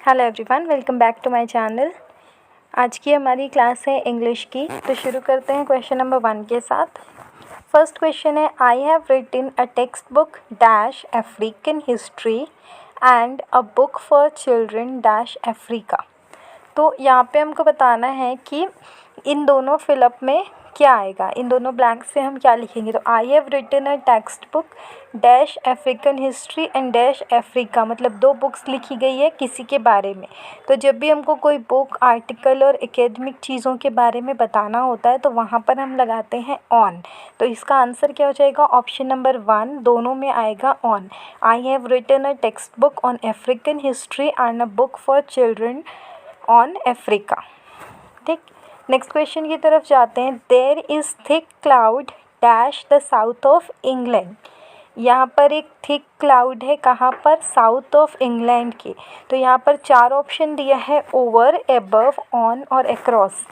Hello everyone, welcome back to my channel. आज की हमारी क्लास है इंग्लिश की। तो शुरू करते हैं क्वेश्चन नंबर 1 के साथ। फर्स्ट क्वेश्चन है, I have written a textbook dash African history and a book for children dash Africa. तो यहाँ पे हमको बताना है कि इन दोनों फिलअप में क्या आएगा, इन दोनों ब्लैंक से हम क्या लिखेंगे। तो I have written a textbook dash African history and dash Africa, मतलब 2 बुक्स लिखी गई है किसी के बारे में। तो जब भी हमको कोई बुक, आर्टिकल और एकेडमिक चीज़ों के बारे में बताना होता है तो वहाँ पर हम लगाते हैं ऑन। तो इसका आंसर क्या हो जाएगा, ऑप्शन नंबर 1 दोनों में आएगा on. I have written a textbook on African history and a book for children on Africa. ठीक, नेक्स्ट क्वेश्चन की तरफ जाते हैं। There is thick cloud dash the south of England. यहाँ पर एक थिक क्लाउड है, कहाँ पर, साउथ ऑफ इंग्लैंड के। तो यहाँ पर 4 ऑप्शन दिया है, ओवर, एबव, ऑन और अक्रॉस।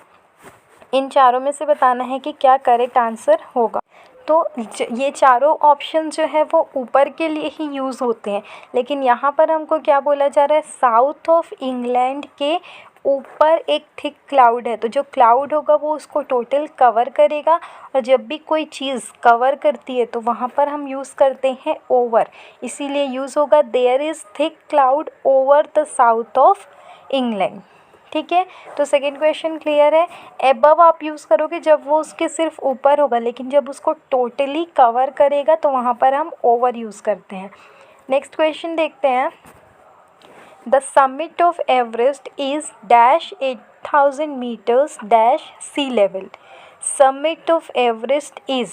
इन चारों में से बताना है कि क्या करेक्ट आंसर होगा। तो ये चारों ऑप्शन जो है वो ऊपर के लिए ही यूज़ होते हैं, लेकिन यहाँ पर हमको क्या बोला जा रहा है, साउथ ऑफ इंग्लैंड के ऊपर एक थिक क्लाउड है। तो जो क्लाउड होगा वो उसको टोटल कवर करेगा, और जब भी कोई चीज़ कवर करती है तो वहाँ पर हम यूज़ करते हैं ओवर, इसीलिए यूज़ होगा there is thick cloud over the south of England. ठीक है, तो सेकंड क्वेश्चन क्लियर है। एबव आप यूज़ करोगे जब वो उसके सिर्फ ऊपर होगा, लेकिन जब उसको टोटली कवर करेगा तो वहाँ पर हम ओवर यूज़ करते हैं। नेक्स्ट क्वेश्चन देखते हैं। The summit of Everest is dash 8000 meters dash sea level. Summit of Everest is,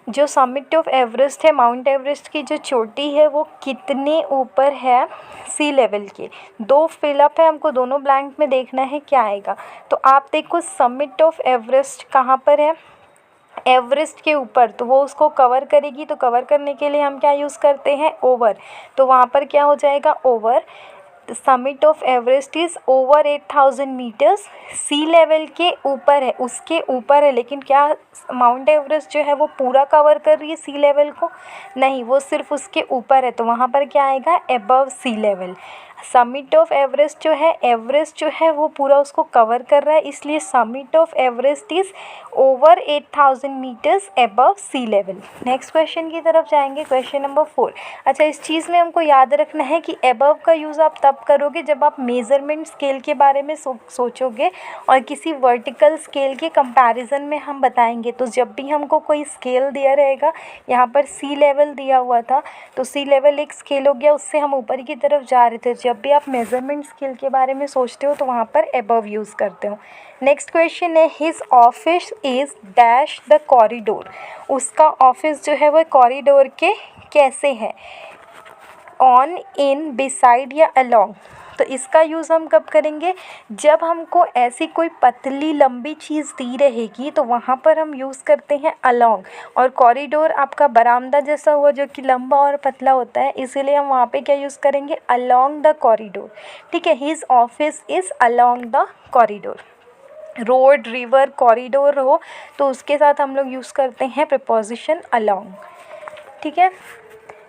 जो समिट ऑफ एवरेस्ट है, माउंट एवरेस्ट की जो चोटी है वो कितने ऊपर है सी लेवल के। 2 फिलअप है, हमको दोनों ब्लैंक में देखना है क्या आएगा। तो आप देखो समिट ऑफ एवरेस्ट कहाँ पर है, एवरेस्ट के ऊपर, तो वो उसको कवर करेगी। तो कवर करने के लिए हम क्या यूज़ करते हैं, ओवर। तो वहाँ पर क्या हो जाएगा, over. The summit of Everest is over 8000 meters, sea level के ऊपर है, उसके ऊपर है। लेकिन क्या माउंट एवरेस्ट जो है वो पूरा कवर कर रही है सी लेवल को, नहीं, वो सिर्फ उसके ऊपर है। तो वहाँ पर क्या आएगा, above sea level. Summit of Everest जो है, एवरेस्ट जो है वो पूरा उसको कवर कर रहा है, इसलिए summit of Everest is over 8000 meters above sea level. Next question की तरफ जाएंगे, क्वेश्चन नंबर 4। अच्छा, इस चीज़ में हमको याद रखना है कि एबव का यूज़ आप तब करोगे जब आप मेज़रमेंट स्केल के बारे में सोचोगे, और किसी वर्टिकल स्केल के कंपैरिजन में हम बताएंगे। तो जब भी हमको कोई स्केल दिया रहेगा, यहाँ पर सी लेवल दिया हुआ था, तो सी लेवल एक स्केल हो गया, उससे हम ऊपर की तरफ जा रहे थे। जब भी आप मेज़रमेंट स्केल के बारे में सोचते हो तो वहाँ पर एबव यूज़ करते हो। नेक्स्ट क्वेश्चन है, his office is dash the corridor. उसका ऑफिस जो है वो कॉरिडोर के कैसे है, ऑन, इन, बिसाइड या अलोंग। तो इसका यूज़ हम कब करेंगे, जब हमको ऐसी कोई पतली लंबी चीज़ दी रहेगी तो वहाँ पर हम यूज़ करते हैं अलोंग। और कॉरिडोर आपका बरामदा जैसा हुआ जो कि लंबा और पतला होता है, इसीलिए हम वहाँ पे क्या यूज़ करेंगे, अलोंग द कॉरिडोर। ठीक है, his office is along the corridor. Road, river, corridor हो तो उसके साथ हम लोग यूज़ करते हैं प्रीपोजिशन अलोंग। ठीक है,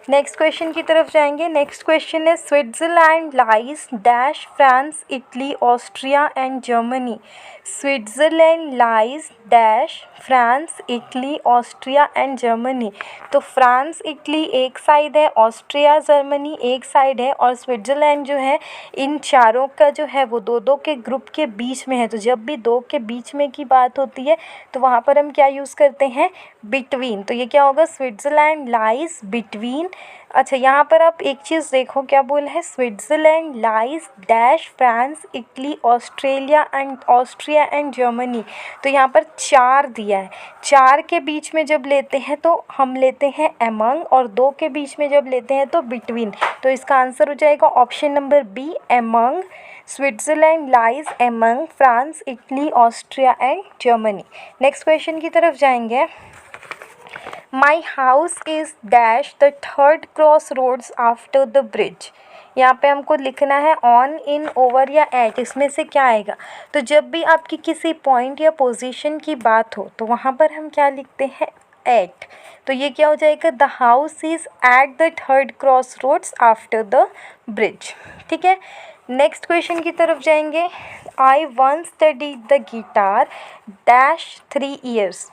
नेक्स्ट क्वेश्चन की तरफ जाएंगे। नेक्स्ट क्वेश्चन है, Switzerland lies dash France, Italy, Austria and Germany. Switzerland lies dash France, Italy, Austria and Germany. तो फ्रांस, इटली एक साइड है, ऑस्ट्रिया, जर्मनी एक साइड है, और स्विट्ज़रलैंड जो है इन चारों का जो है वो 2-2 के ग्रुप के बीच में है। तो जब भी 2 के बीच में की बात होती है तो वहाँ पर हम क्या यूज़ करते हैं, बिटवीन। तो ये क्या होगा, स्विट्ज़रलैंड लाइज बिटवीन। अच्छा, यहाँ पर आप एक चीज़ देखो क्या बोला है, Switzerland lies dash France, Italy, Austria and Germany. तो यहाँ पर 4 दिया है, 4 के बीच में जब लेते हैं तो हम लेते हैं एमंग, और 2 के बीच में जब लेते हैं तो बिटवीन। तो इसका आंसर हो जाएगा option number B, among. Switzerland lies among France, Italy, Austria and Germany. Next question की तरफ जाएंगे। My house is dash the third cross roads after the bridge. यहाँ पे हमको लिखना है ऑन, इन, ओवर या एट, इसमें से क्या आएगा। तो जब भी आपकी किसी पॉइंट या पोजीशन की बात हो तो वहाँ पर हम क्या लिखते हैं, एट। तो ये क्या हो जाएगा, the house is at the third cross roads after the bridge. ठीक है, नेक्स्ट क्वेश्चन की तरफ जाएंगे। I once studied the guitar dash 3 years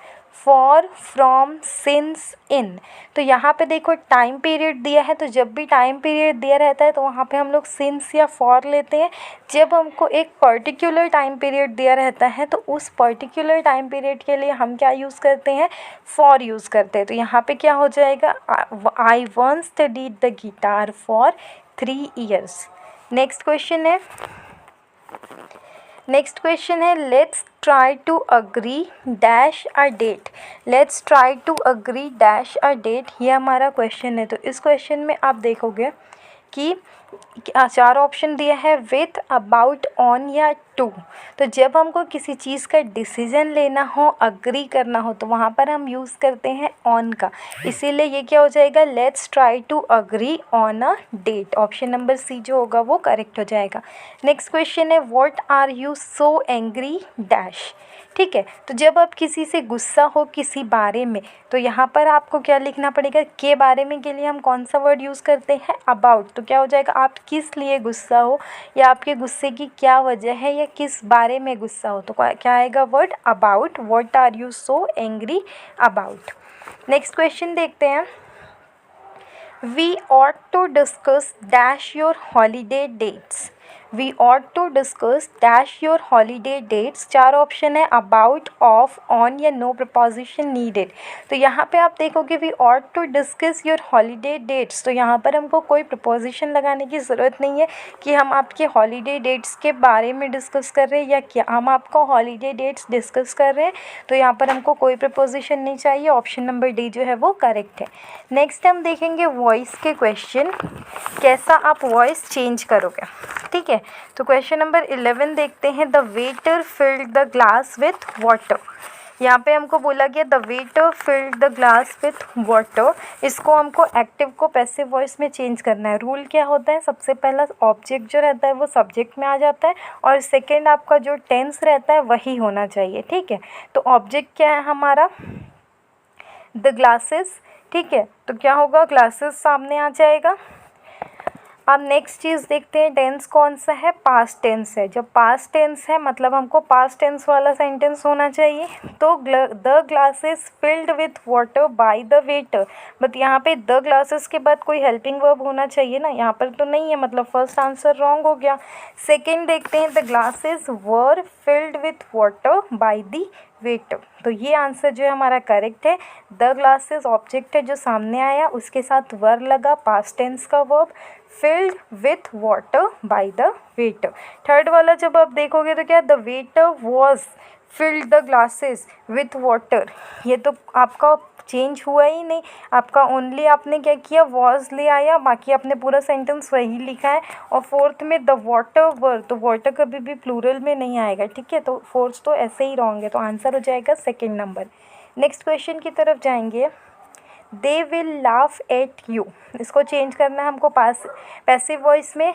for from since in. तो यहाँ पे देखो टाइम पीरियड दिया है, तो जब भी टाइम पीरियड दिया रहता है तो वहाँ पे हम लोग सिंस या फॉर लेते हैं। जब हमको एक पर्टिकुलर टाइम पीरियड दिया रहता है तो उस पर्टिकुलर टाइम पीरियड के लिए हम क्या यूज़ करते हैं, फॉर यूज़ करते हैं। तो यहाँ पे क्या हो जाएगा, I once studied the guitar for 3 years। Next question है let's try to agree dash a date. Let's try to agree dash a date, ये हमारा क्वेश्चन है। तो इस क्वेश्चन में आप देखोगे कि 4 ऑप्शन दिया है, विथ, अबाउट, ऑन या टू। तो जब हमको किसी चीज़ का डिसीजन लेना हो, अग्री करना हो, तो वहाँ पर हम यूज़ करते हैं ऑन का। इसीलिए ये क्या हो जाएगा, let's try to agree on a date. Option number C जो होगा वो करेक्ट हो जाएगा। नेक्स्ट क्वेश्चन है what are you so angry dash. ठीक है, तो जब आप किसी से गुस्सा हो किसी बारे में, तो यहाँ पर आपको क्या लिखना पड़ेगा, के बारे में के लिए हम कौन सा वर्ड यूज़ करते हैं, अबाउट। तो क्या हो जाएगा, आप किस लिए गुस्सा हो या आपके गुस्से की क्या वजह है या किस बारे में गुस्सा हो, तो क्या आएगा word about. What are you so angry about. Next question देखते हैं। We ought to discuss dash your holiday dates। We ought to discuss dash your holiday dates। 4 option है, अबाउट, ऑफ, ऑन या नो प्रपोजिशन नीडेड। तो यहाँ पे आप देखोगे we ought to discuss your holiday dates, तो यहाँ पर हमको कोई प्रपोजिशन लगाने की ज़रूरत नहीं है कि हम आपके हॉलीडे डेट्स के बारे में डिस्कस कर रहे हैं या क्या हम आपको हॉलीडे डेट्स डिस्कस कर रहे हैं। तो यहाँ पर हमको कोई प्रपोजिशन नहीं चाहिए। ऑप्शन नंबर डी जो है वो करेक्ट है। नेक्स्ट हम देखेंगे वॉइस के क्वेश्चन, कैसा आप वॉइस चेंज करोगे। ठीक है, तो क्वेश्चन नंबर 11 देखते हैं। The waiter filled the glass with water. यहाँ पे हमको बोला गया the waiter filled the glass with water. इसको हमको एक्टिव को पैसिव वॉइस में चेंज करना है। रूल क्या होता है, सबसे पहला ऑब्जेक्ट जो रहता है वो सब्जेक्ट में आ जाता है और सेकेंड आपका जो टेंस रहता है वही होना चाहिए। ठीक है, तो ऑब्जेक्ट क्या है हमारा, द ग्लासेस। ठीक है, तो क्या होगा, ग्लासेस सामने आ जाएगा। अब नेक्स्ट चीज़ देखते हैं, टेंस कौन सा है, पास्ट टेंस है। जब पास्ट टेंस है मतलब हमको पास्ट टेंस वाला सेंटेंस होना चाहिए। तो the glasses filled with water by the waiter, but यहाँ पे द ग्लासेस के बाद कोई हेल्पिंग वर्ब होना चाहिए ना, यहाँ पर तो नहीं है, मतलब फर्स्ट आंसर रॉन्ग हो गया। सेकेंड देखते हैं, the glasses were filled with water by the waiter. तो ये आंसर जो है हमारा करेक्ट है। द ग्लासेस ऑब्जेक्ट है जो सामने आया, उसके साथ वर लगा, पास्ट टेंस का verb, filled with water by the waiter. Third वाला जब आप देखोगे तो क्या, the waiter was filled the glasses with water. ये तो आपका चेंज हुआ ही नहीं, आपका ओनली आपने क्या किया, वॉज ले आया, बाकी आपने पूरा सेंटेंस वही लिखा है। और फोर्थ में द वाटर वर, तो वाटर कभी भी प्लूरल में नहीं आएगा। ठीक है, तो फोर्थ तो ऐसे ही रॉन्ग है, तो आंसर हो जाएगा सेकेंड नंबर। नेक्स्ट क्वेश्चन की तरफ जाएंगे। They will laugh at you, इसको चेंज करना है हमको पैसिव वॉइस में।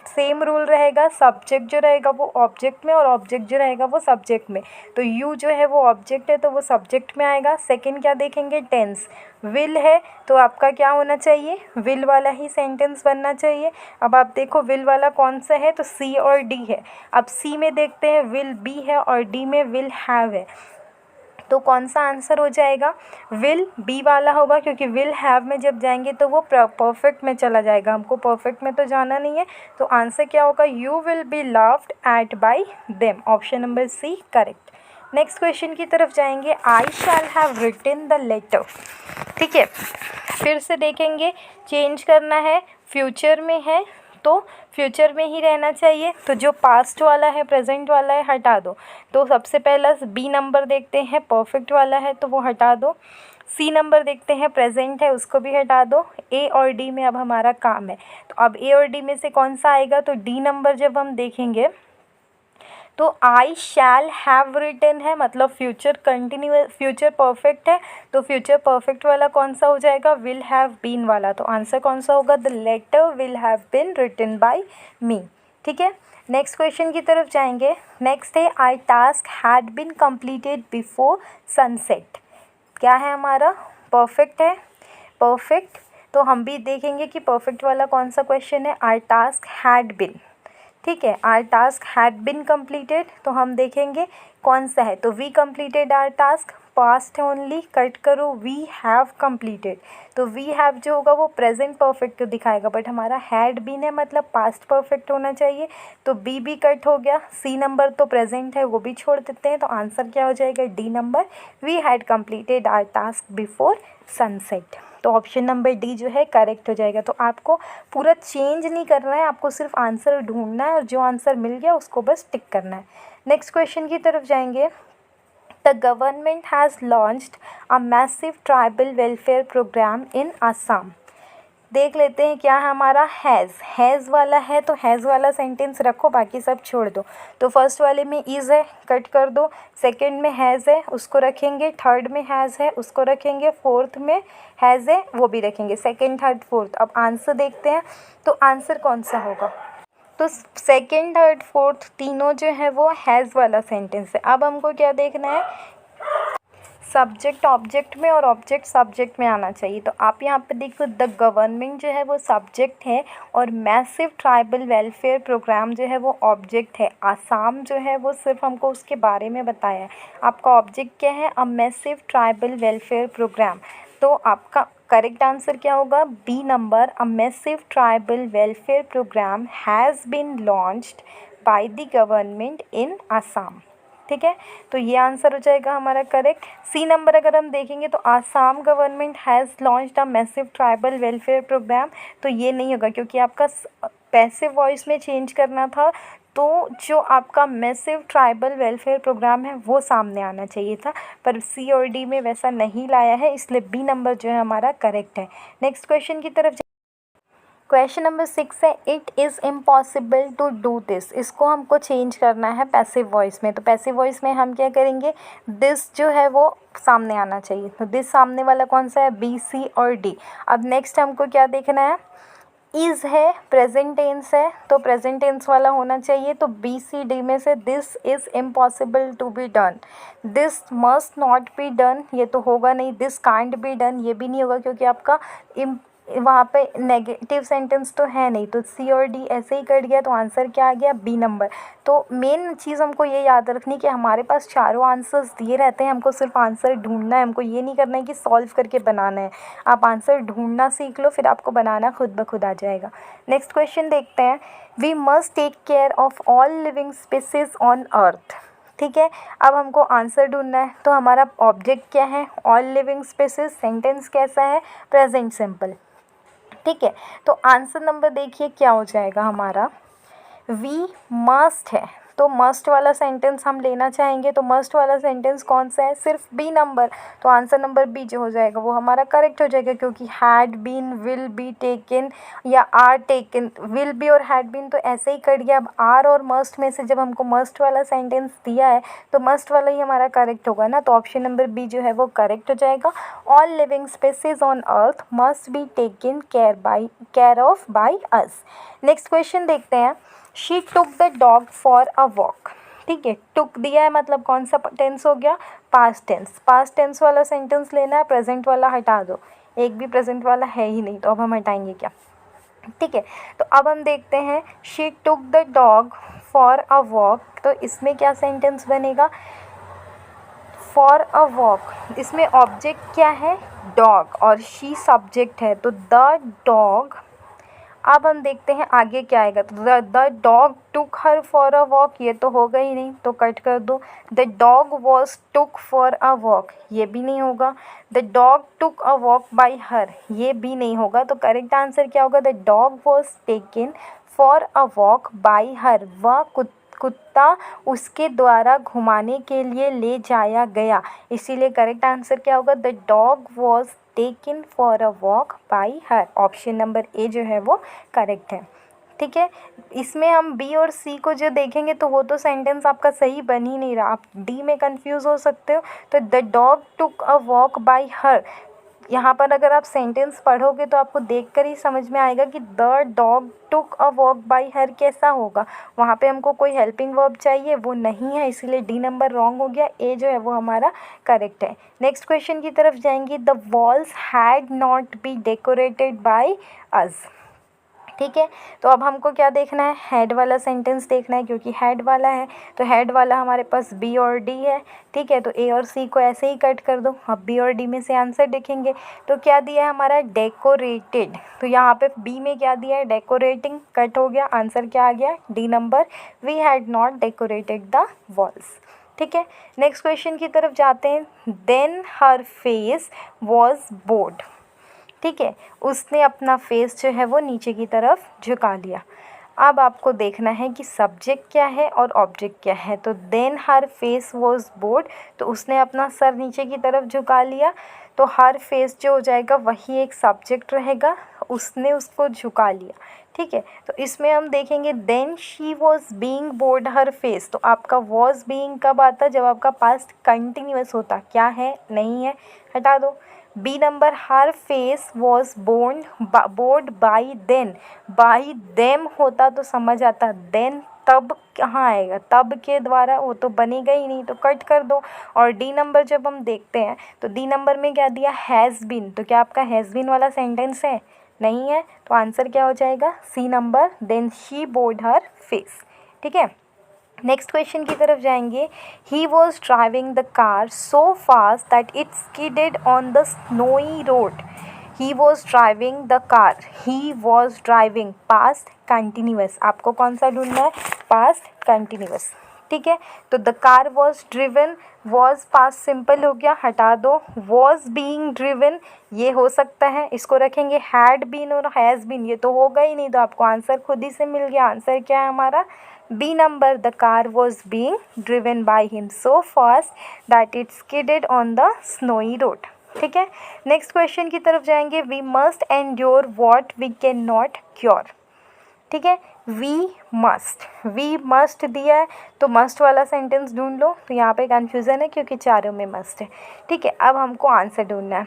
सेम रूल रहेगा, सब्जेक्ट जो रहेगा वो ऑब्जेक्ट में और ऑब्जेक्ट जो रहेगा वो सब्जेक्ट में। तो यू जो है वो ऑब्जेक्ट है तो वो सब्जेक्ट में आएगा। सेकंड क्या देखेंगे, टेंस। विल है तो आपका क्या होना चाहिए, विल वाला ही सेंटेंस बनना चाहिए। अब आप देखो विल वाला कौन सा है, तो सी और डी है। अब सी में देखते हैं विल बी है और डी में विल हैव है, तो कौन सा आंसर हो जाएगा, विल बी वाला होगा, क्योंकि विल हैव में जब जाएंगे तो वो परफेक्ट में चला जाएगा, हमको परफेक्ट में तो जाना नहीं है। तो आंसर क्या होगा, you will be laughed at by them. Option number C correct. Next question की तरफ जाएंगे। I shall have written the letter. ठीक है, फिर से देखेंगे, चेंज करना है, फ्यूचर में है तो फ्यूचर में ही रहना चाहिए। तो जो पास्ट वाला है प्रेजेंट वाला है हटा दो। तो सबसे पहला बी नंबर देखते हैं, परफेक्ट वाला है तो वो हटा दो। सी नंबर देखते हैं, प्रेजेंट है उसको भी हटा दो। ए और डी में अब हमारा काम है, तो अब ए और डी में से कौन सा आएगा, तो डी नंबर जब हम देखेंगे तो आई शैल हैव रिटन है, मतलब फ्यूचर कंटिन्यूअस, फ्यूचर परफेक्ट है, तो फ्यूचर परफेक्ट वाला कौन सा हो जाएगा, विल हैव बीन वाला। तो आंसर कौन सा होगा, the letter will have been written by me. ठीक है, नेक्स्ट क्वेश्चन की तरफ जाएंगे। नेक्स्ट है, I task had been completed before sunset. क्या है हमारा, परफेक्ट है, परफेक्ट। तो हम भी देखेंगे कि परफेक्ट वाला कौन सा क्वेश्चन है, आई टास्क हैड बीन। ठीक है। Our task had been completed, तो हम देखेंगे कौन सा है। तो we completed our task, past है ओनली, कट करो, वी हैव कंप्लीटेड। तो वी हैव जो होगा वो प्रेजेंट परफेक्ट दिखाएगा, बट हमारा हैड बीन है मतलब पास्ट परफेक्ट होना चाहिए, तो बी भी कट हो गया। सी नंबर तो प्रेजेंट है वो भी छोड़ देते हैं, तो आंसर क्या हो जाएगा, D number, we had completed our task before sunset. तो ऑप्शन नंबर डी जो है करेक्ट हो जाएगा। तो आपको पूरा चेंज नहीं करना है, आपको सिर्फ आंसर ढूंढना है और जो आंसर मिल गया उसको बस टिक करना है। नेक्स्ट क्वेश्चन की तरफ जाएंगे। The government has launched a massive tribal welfare programme in Assam. देख लेते हैं क्या हमारा हैज़ वाला है, तो हैज़ वाला सेंटेंस रखो, बाकी सब छोड़ दो। तो फर्स्ट वाले में इज़ है, कट कर दो। सेकंड में हैज़ है, उसको रखेंगे। थर्ड में हैज़ है, उसको रखेंगे। फोर्थ में हैज़ है, वो भी रखेंगे। Second, third, fourth. अब आंसर देखते हैं, तो आंसर कौन सा होगा। तो सेकंड, थर्ड, फोर्थ तीनों जो है वो हैज़ वाला सेंटेंस है। अब हमको क्या देखना है, सब्जेक्ट ऑब्जेक्ट में और ऑब्जेक्ट सब्जेक्ट में आना चाहिए। तो आप यहाँ पे देखो, द गवर्नमेंट जो है वो सब्जेक्ट है और मैसिव ट्राइबल वेलफेयर प्रोग्राम जो है वो ऑब्जेक्ट है। आसाम जो है वो सिर्फ हमको उसके बारे में बताया है। आपका ऑब्जेक्ट क्या है, a massive tribal welfare programme. तो आपका करेक्ट आंसर क्या होगा, B number, a massive tribal welfare programme has been launched by the government in Assam. ठीक है, तो ये आंसर हो जाएगा हमारा करेक्ट। सी नंबर अगर हम देखेंगे तो Assam government has launched a massive tribal welfare programme, तो ये नहीं होगा क्योंकि आपका पैसिव वॉइस में चेंज करना था, तो जो आपका मैसिव ट्राइबल वेलफेयर प्रोग्राम है वो सामने आना चाहिए था, पर सी और डी में वैसा नहीं लाया है, इसलिए बी नंबर जो है हमारा करेक्ट है। नेक्स्ट क्वेश्चन की तरफ क्वेश्चन नंबर 6 है, it is impossible to do this. इसको हमको चेंज करना है पैसिव वॉइस में। तो पैसिव वॉइस में हम क्या करेंगे, दिस जो है वो सामने आना चाहिए। तो दिस सामने वाला कौन सा है, बी, सी और डी। अब नेक्स्ट हमको क्या देखना है, इज़ है, प्रेजेंट टेंस है, तो प्रेजेंट टेंस वाला होना चाहिए। तो बी, सी, डी में से this is impossible to be done, this must not be done, ये तो होगा नहीं। दिस कांट बी डन, ये भी नहीं होगा क्योंकि आपका वहाँ पे नेगेटिव सेंटेंस तो है नहीं। तो सी और डी ऐसे ही कट गया, तो आंसर क्या आ गया, बी नंबर। तो मेन चीज़ हमको ये याद रखनी कि हमारे पास चारों आंसर्स दिए रहते हैं, हमको सिर्फ आंसर ढूंढना है, हमको ये नहीं करना है कि सॉल्व करके बनाना है। आप आंसर ढूंढना सीख लो, फिर आपको बनाना खुद ब खुद आ जाएगा। नेक्स्ट क्वेश्चन देखते हैं। We must take care of all living species on earth. ठीक है, अब हमको आंसर ढूंढना है। तो हमारा ऑब्जेक्ट क्या है, ऑल लिविंग स्पीसीज। सेंटेंस कैसा है, प्रेजेंट सिंपल। ठीक है, तो आंसर नंबर देखिए क्या हो जाएगा हमारा, वी मस्ट है, तो मस्ट वाला सेंटेंस हम लेना चाहेंगे। तो मस्ट वाला सेंटेंस कौन सा है, सिर्फ बी नंबर। तो आंसर नंबर बी जो हो जाएगा वो हमारा करेक्ट हो जाएगा, क्योंकि had been, will be taken या आर टेकन, विल बी और हैड बीन तो ऐसे ही कट गया। अब आर और मस्ट में से जब हमको मस्ट वाला सेंटेंस दिया है तो मस्ट वाला ही हमारा करेक्ट होगा ना। तो ऑप्शन नंबर बी जो है वो करेक्ट हो जाएगा। All living species on earth must be taken care of by us. Next question देखते हैं। She took the dog for a walk. ठीक है, टुक दिया है मतलब कौन सा टेंस हो गया, पास्ट टेंस। पास्ट टेंस वाला सेंटेंस लेना है, प्रेजेंट वाला हटा दो, एक भी प्रेजेंट वाला है ही नहीं, तो अब हम हटाएंगे क्या। ठीक है, तो अब हम देखते हैं, she took the dog for a walk. तो इसमें क्या सेंटेंस बनेगा, फॉर अ वॉक। इसमें ऑब्जेक्ट क्या है, डॉग, और शी सब्जेक्ट है, तो द डॉग। अब हम देखते हैं आगे क्या आएगा। तो the dog took her for a walk, ये तो होगा ही नहीं, तो कट कर दो। The dog was took for a walk, ये भी नहीं होगा। The dog took a walk by her, ये भी नहीं होगा। तो करेक्ट आंसर क्या होगा, the dog was taken for a walk by her, वह कुत्ता उसके द्वारा घुमाने के लिए ले जाया गया। इसीलिए करेक्ट आंसर क्या होगा, the dog was taken for a walk by her. Option number A जो है वो करेक्ट है। ठीक है, इसमें हम बी और सी को जो देखेंगे तो वो तो सेंटेंस आपका सही बन ही नहीं रहा, आप डी में कंफ्यूज हो सकते हो। तो the dog took a walk by her, यहाँ पर अगर आप सेंटेंस पढ़ोगे तो आपको देखकर ही समझ में आएगा कि the dog took a walk by her कैसा होगा। वहाँ पे हमको कोई हेल्पिंग वर्ब चाहिए, वो नहीं है, इसीलिए डी नंबर रॉन्ग हो गया। ए जो है वो हमारा करेक्ट है। नेक्स्ट क्वेश्चन की तरफ जाएंगे। The walls had not be decorated by us. ठीक है। तो अब हमको क्या देखना है, हेड वाला सेंटेंस देखना है, क्योंकि हेड वाला है तो हेड वाला हमारे पास बी और डी है। ठीक है, तो ए और सी को ऐसे ही कट कर दो। अब बी और डी में से आंसर देखेंगे तो क्या दिया है हमारा, डेकोरेटेड। तो यहाँ पे बी में क्या दिया है, डेकोरेटिंग, कट हो गया, आंसर क्या आ गया, D number, we had not decorated the walls. ठीक है, नेक्स्ट क्वेश्चन की तरफ जाते हैं। Then her face was bored. ठीक है, उसने अपना फेस जो है वो नीचे की तरफ झुका लिया। अब आपको देखना है कि सब्जेक्ट क्या है और ऑब्जेक्ट क्या है। तो then her face was bored, तो उसने अपना सर नीचे की तरफ झुका लिया, तो हर फेस जो हो जाएगा वही एक सब्जेक्ट रहेगा, उसने उसको झुका लिया। ठीक है, तो इसमें हम देखेंगे then she was being bored her face. तो आपका वॉज बीइंग कब आता, जब आपका पास्ट कंटिन्यूअस होता, क्या है, नहीं है, हटा दो। B number, her face was bored by then, by them होता तो समझ आता, देन तब कहाँ आएगा, तब के द्वारा, वो तो बनेगा ही नहीं, तो कट कर दो। और डी नंबर जब हम देखते हैं तो डी नंबर में क्या दिया, हैज़ बीन। तो क्या आपका हैज़ बीन वाला सेंटेंस है, नहीं है, तो आंसर क्या हो जाएगा, C number, then she bored her face. ठीक है, नेक्स्ट क्वेश्चन की तरफ जाएंगे। He was driving the car so fast that it skidded on the snowy road. He was driving the car, he was driving, past continuous, आपको कौन सा ढूंढना है, पास्ट कंटिन्यूअस। ठीक है, तो the car was driven, was past simple हो गया, हटा दो। वॉज बीइंग ड्रिवन, ये हो सकता है, इसको रखेंगे। हैड बीन और हैज़ बीन, ये तो होगा ही नहीं, तो आपको आंसर खुद ही से मिल गया। आंसर क्या है हमारा, B number, the car was being driven by him so fast that it skidded on the snowy road. ठीक है, नेक्स्ट क्वेश्चन की तरफ जाएंगे। We must endure what we can not cure. ठीक है, वी मस्ट दिया है, तो मस्ट वाला सेंटेंस ढूंढ लो। तो यहाँ पे कन्फ्यूज़न है क्योंकि चारों में मस्ट है। ठीक है, अब हमको आंसर ढूंढना है,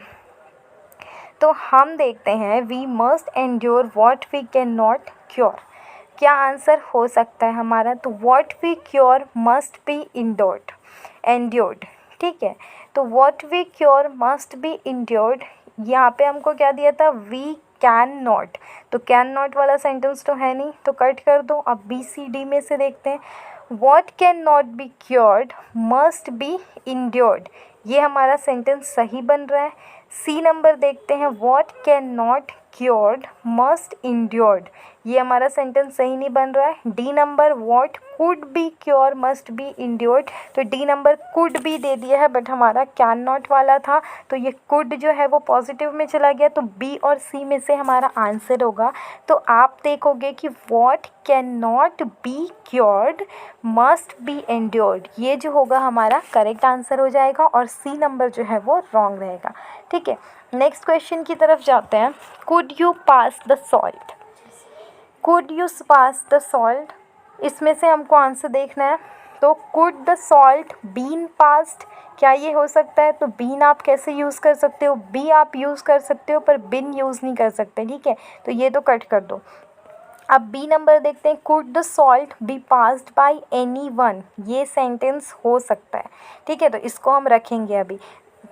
तो हम देखते हैं we must endure what we can not cure, क्या आंसर हो सकता है हमारा। तो what we cure must be endured. ठीक है, तो what we cure must be endured, यहाँ पे हमको क्या दिया था, वी कैन नॉट। तो कैन नॉट वाला सेंटेंस तो है नहीं, तो कट कर दो। अब बी सी डी में से देखते हैं। What can not be cured must be endured, ये हमारा सेंटेंस सही बन रहा है। सी नंबर देखते हैं। What can not cured must endured, ये हमारा सेंटेंस सही नहीं बन रहा है। D number, what could be cure must be endured, तो डी नंबर कुड बी दे दिया है, बट हमारा कैन नॉट वाला था, तो ये कुड जो है वो पॉजिटिव में चला गया, तो बी और सी में से हमारा आंसर होगा। तो आप देखोगे कि what can not be cured must be endured, ये जो होगा हमारा करेक्ट आंसर हो जाएगा, और सी नंबर जो है वो रॉन्ग रहेगा। ठीक है, नेक्स्ट क्वेश्चन की तरफ जाते हैं। Could you pass the salt, could you pass the salt, इसमें से हमको आंसर देखना है। तो could the salt been passed, क्या ये हो सकता है। तो बीन आप कैसे यूज़ कर सकते हो, बी आप यूज़ कर सकते हो पर बिन यूज़ नहीं कर सकते। ठीक है, तो ये तो कट कर दो। अब बी नंबर देखते हैं। Could the salt be passed by any one, ये सेंटेंस हो सकता है। ठीक है, तो इसको हम रखेंगे अभी।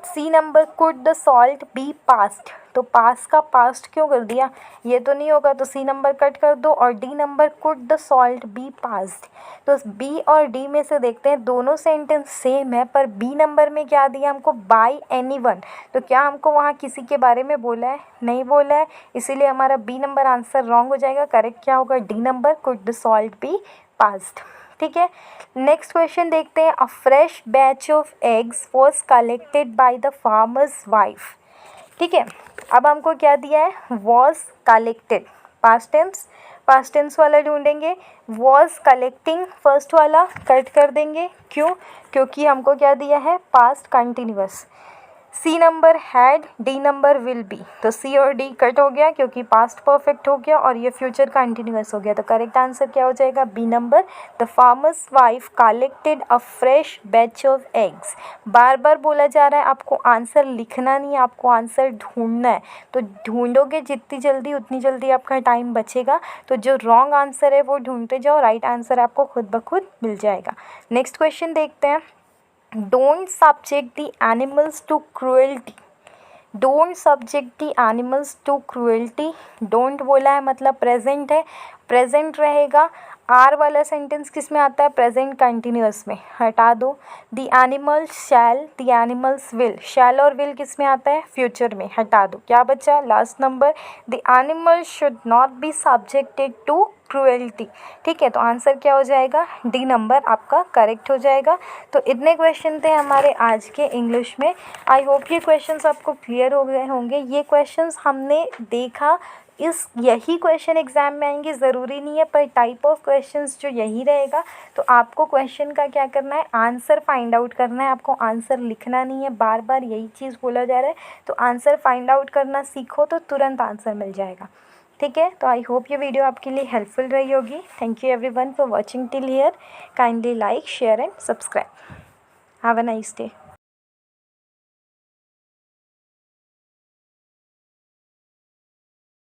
C number, could the salt be passed, तो पास का पास्ट क्यों कर दिया, ये तो नहीं होगा, तो सी नंबर कट कर दो। और D number, could the salt be passed, तो बी और डी में से देखते हैं, दोनों सेंटेंस सेम है, पर बी नंबर में क्या दिया हमको, बाय एनी वन, तो क्या हमको वहाँ किसी के बारे में बोला है, नहीं बोला है, इसीलिए हमारा बी नंबर आंसर रॉन्ग हो जाएगा। करेक्ट क्या होगा, D number, could the salt be passed. ठीक है, नेक्स्ट क्वेश्चन देखते हैं। अ fresh batch of eggs was collected by the farmer's wife. ठीक है, अब हमको क्या दिया है, वॉज कलेक्टेड, पास्ट टेंस वाला ढूंढेंगे। वॉज कलेक्टिंग, फर्स्ट वाला कट कर देंगे, क्यों, क्योंकि हमको क्या दिया है, past continuous. C number, had, D number, will be, तो सी और डी कट हो गया क्योंकि पास्ट परफेक्ट हो गया और ये फ्यूचर कंटिन्यूअस हो गया, तो करेक्ट आंसर क्या हो जाएगा, B number, the farmer's wife collected a fresh batch of eggs. बार बार बोला जा रहा है आपको आंसर लिखना नहीं है, आपको आंसर ढूंढना है, तो ढूंढोगे जितनी जल्दी उतनी जल्दी आपका टाइम बचेगा। तो जो रॉन्ग आंसर है वो ढूंढते जाओ, राइट आंसर आपको खुद ब खुद मिल जाएगा। नेक्स्ट क्वेश्चन देखते हैं। Don't subject the animals to cruelty, don't subject the animals to cruelty, don't बोला है मतलब प्रेजेंट है, प्रेजेंट रहेगा। आर वाला सेंटेंस किस में आता है, प्रेजेंट कंटिन्यूअस में, हटा दो। The animals shall, the animals will, shall और विल किस में आता है, फ्यूचर में, हटा दो। क्या बचा last number, the animals should not be subjected to cruelty. ठीक है, तो आंसर क्या हो जाएगा, डी नंबर आपका करेक्ट हो जाएगा। तो इतने क्वेश्चन थे हमारे आज के इंग्लिश में। आई होप ये क्वेश्चंस आपको क्लियर हो गए होंगे। ये क्वेश्चंस हमने देखा, यही क्वेश्चन एग्ज़ाम में आएंगे, ज़रूरी नहीं है, पर टाइप ऑफ क्वेश्चंस जो यही रहेगा। तो आपको क्वेश्चन का क्या करना है, आंसर फाइंड आउट करना है, आपको आंसर लिखना नहीं है। बार बार यही चीज़ बोला जा रहा है, तो आंसर फाइंड आउट करना सीखो तो तुरंत आंसर मिल जाएगा। ठीक है, तो आई होप ये वीडियो आपके लिए हेल्पफुल रही होगी। Thank you everyone for watching till here. Kindly like, share and subscribe. Have a nice day.